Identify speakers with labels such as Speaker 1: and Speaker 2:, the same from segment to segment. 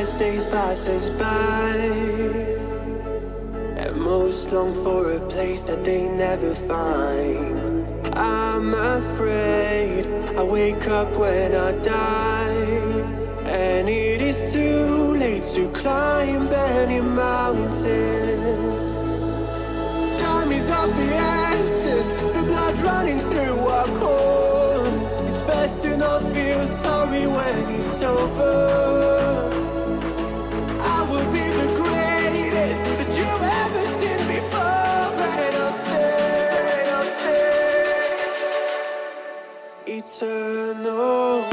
Speaker 1: best days passes by, and most long for a place that they never find. I'm afraid I wake up when I die, and it is too late to climb any mountain. Time is of the essence, the blood running through our core. It's best to not feel sorry when it's over. I will be the greatest that you've ever seen before, and I'll stay eternal.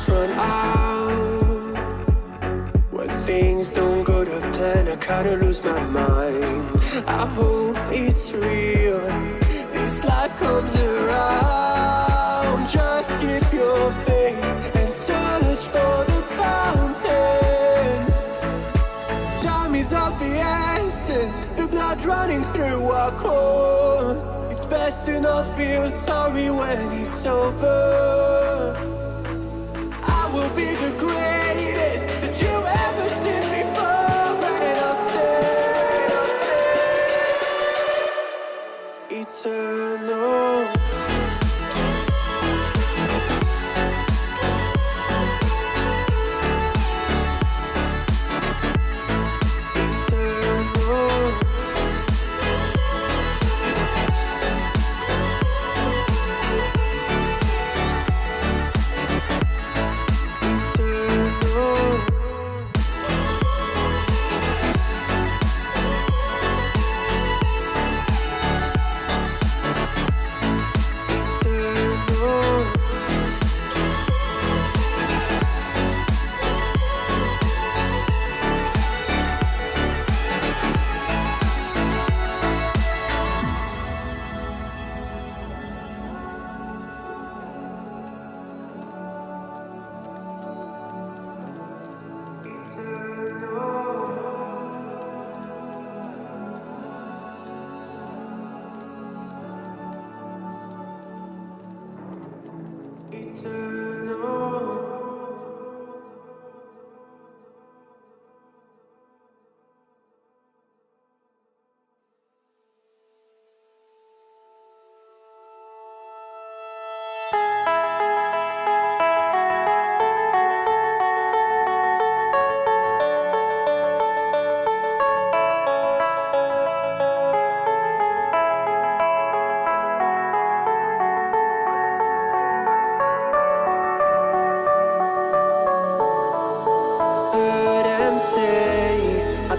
Speaker 1: Run out when things don't go to plan. I kinda lose my mind. I hope it's real, this life comes around. Just keep your faith and search for the fountain. Time is of the essence, the blood running through our core. It's best to not feel sorry when it's over. Will be the greatest that you've ever seen before, and I'll stay eternal.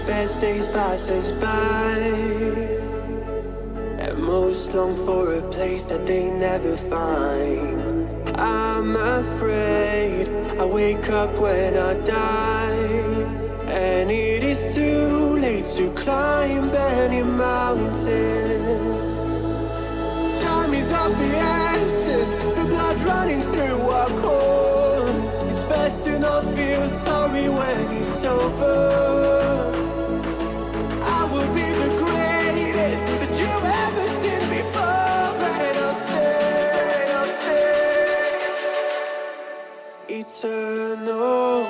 Speaker 1: Best days passes by, and most long for a place that they never find. I'm afraid I wake up when I die, and it is too late to climb any mountain. Time is of the essence, the blood running through our core. It's best to not feel sorry when it's over. I will be the greatest that you've ever seen before, and I'll stay eternal.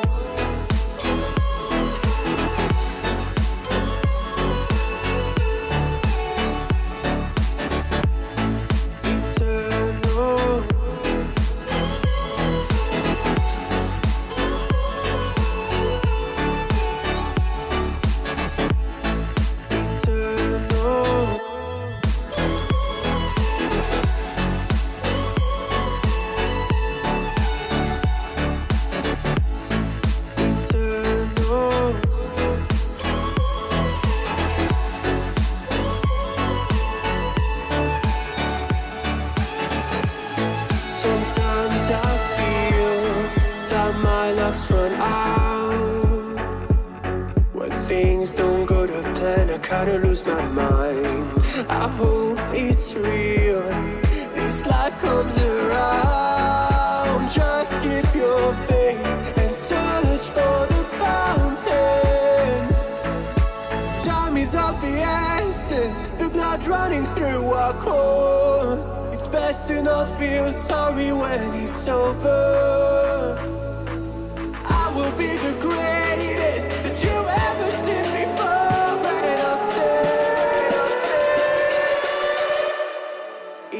Speaker 1: kinda lose my mind. I hope it's real, this life comes around. Just keep your faith and search for the fountain. Time is of the essence, the blood running through our core. It's best to not feel sorry when it's over. I will be the greatest that you ever seen before, and I'll stay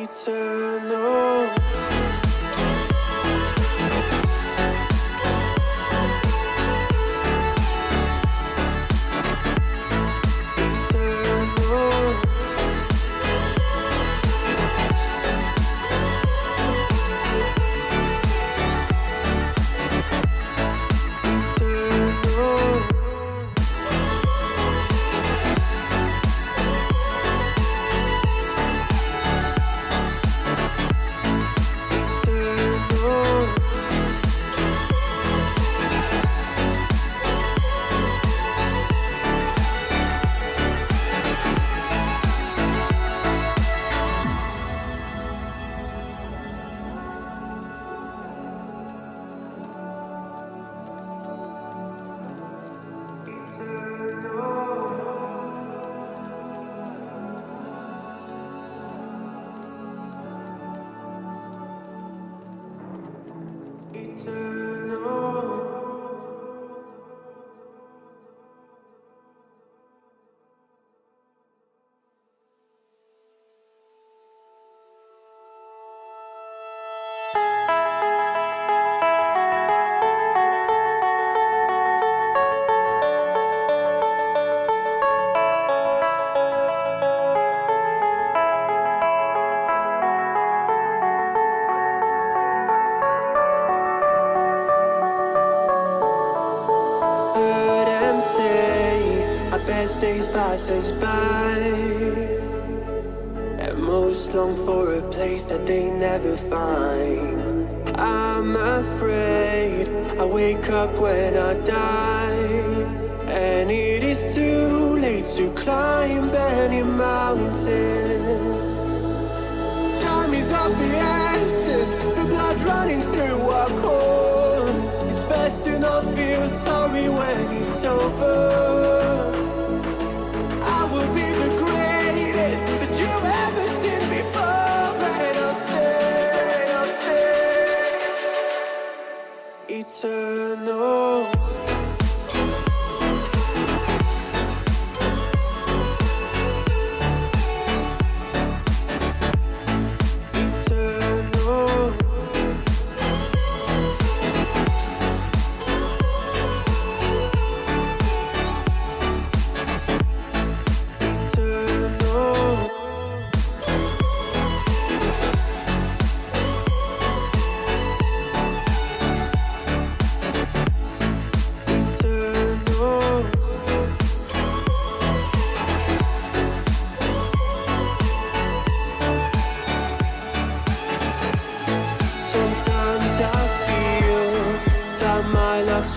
Speaker 1: eternal. Best days pass us by, and most long for a place that they never find. I'm afraid I wake up when I die, and it is too late to climb any mountain. Time is of the essence, the blood running through our core. It's best to not feel sorry when it's over. I will be the greatest that you've ever seen before, and I'll stay eternal.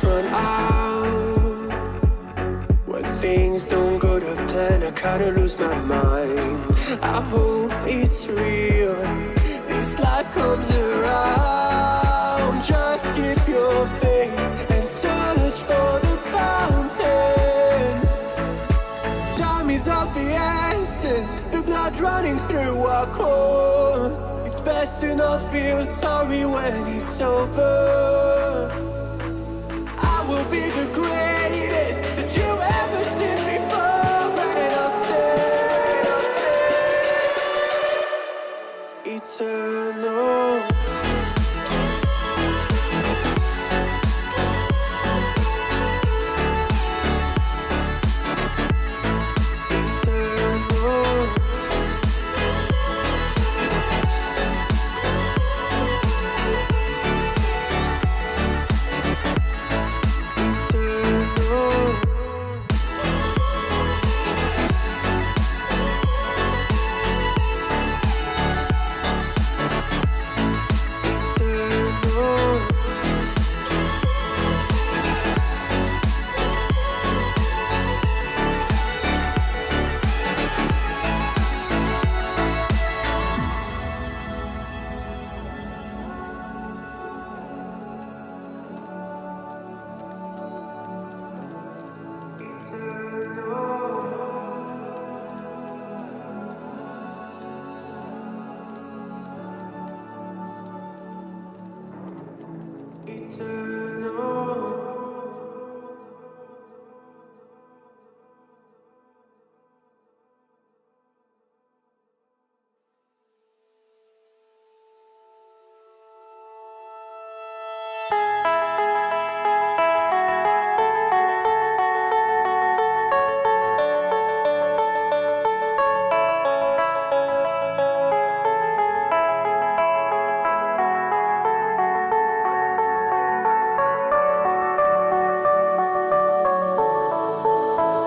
Speaker 1: Run out when things don't go to plan. I kinda lose my mind. I hope it's real, this life comes around. Just keep your faith and search for the fountain. Time is of the essence, the blood running through our core. It's best to not feel sorry when it's over. I will be the greatest that you've ever seen before, and I'll stay eternal.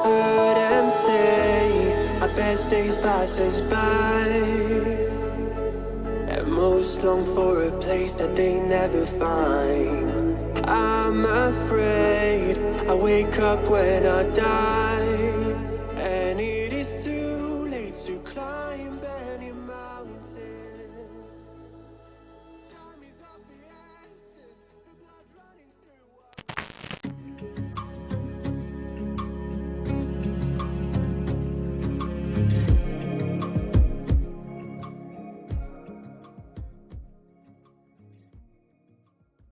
Speaker 1: Heard them say our best days pass us by, and most long for a place that they never find. I'm afraid I wake up when I die.